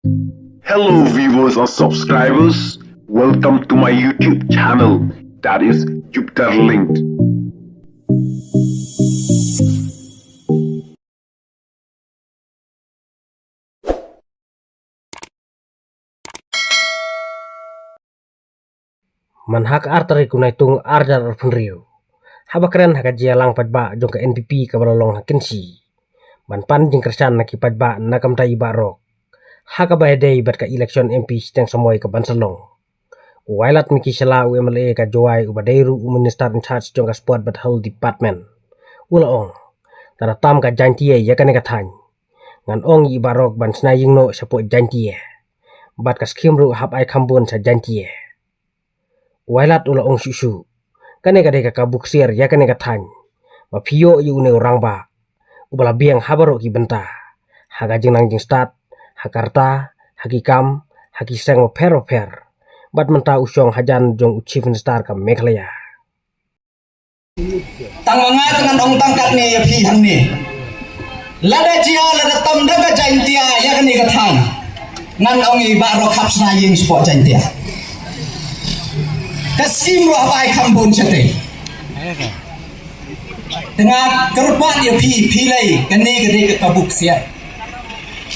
Hello viewers and subscribers, welcome to my YouTube channel, that is Jupiter Linked. Manhak arteri kunai tung ardar arfunrio. Haba keren haka jialang padba jong ka NPP ka balalong hakinsi. Man pan jing kersan naki padba nakam tai barok. Haka bayadei bat ka election MP steng samoy ka bansalong. Wailat miki sala UMLA ka joai ubadeiru minister in charge jong ka sport bat whole department. Ula ong. Tara tam ka jantie ya kane ka thany. Ngan ong i barok ban snaying no sapo jantie. Bat ka skimru hap ai kambun sa jantie. Wailat ula ong susu. Kane ka deka kabuk siar ya kane ka thany. Ma pio yu une orang ba. Ubala biang habaro ki benta. Haga jing nang jing start. Hakarta. Hakikam. Hakiseng wa per. Bat menta usyong hajan jong chief minister ka Meghalaya. Tangangat dengan ong tangkat ni ya pihang ni. Lada jia lada tam daga jaintia ya kani ka thany. Ngan ong i barok hap snaying sport jaintia. Kasim roh bai kambun sate. Dengan kerupat ya pilai kani gede ke kabuk siar.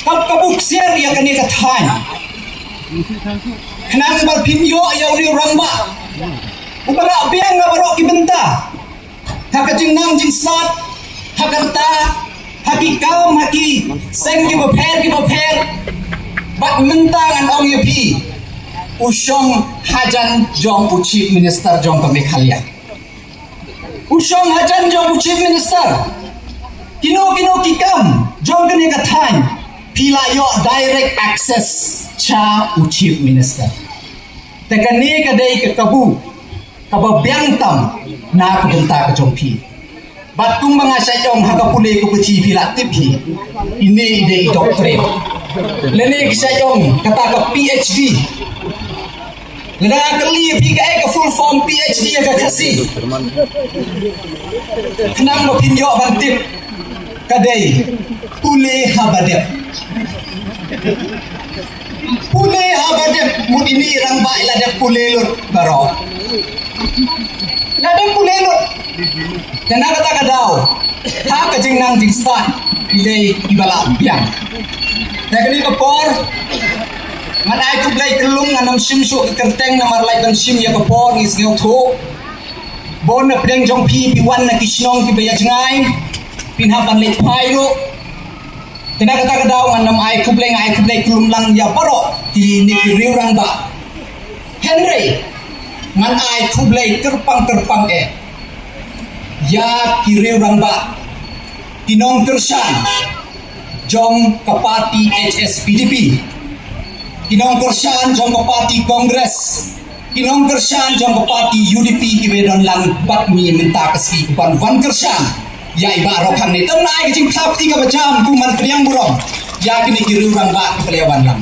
Kabuk siar ya kani ka thany. Kenang bal pinyo ya uri orang ba. Ubara biang ngabarok ki benta. Haka jing nang jing sat. Hakarta. Hakikam haki. Seng ki boper. Bat mentang an ong ya Usyong hajan jong chief minister jong Meghalaya. Usyong hajan jong chief minister. Kino kikam jong kene ka thany. Pila yo direct access cha chief minister. Tekani ka dei ka kabu. Kababyang tam na kubenta ka jong pi. Batung mga sa jong hagapuli ko kuchi pila tipi. Ini ide doctorate. Lenik sa jong kata ka PhD. Nagakali PKA ka full form PhD ka kasi. Kenang mapinyo bantip kadai pule habadep. Pule habadep mut ini rang ba iladep pule lut baro. Ladep pule lut. Kenang kata kadau. Ha ka jing nang jing start ilay ibala biang. Nagani ka por man ay tuglay telung nga nam sim so ikerteng na marlay kan sim ya kapor is ngau tho bon na pdeng jong pi1 na kisnong ki bayat ngai pinhapan lek pairo tinaka ka daw nga nam ay tuglay telung lang ya paro ti ni riurang ba Henry man ay tuglay terpang ya kiriurang ba tinong tersan jong kapati HSPDP Kinong kersan jong parti Kongres, kinong kersan jong parti UDP ibedon lang bat mi minta kasi ban kersan. Ya iba rokan ni. Tong naik jing tap 3 jam kuman priang burong. Ya kini kirurang ba kelewan lang.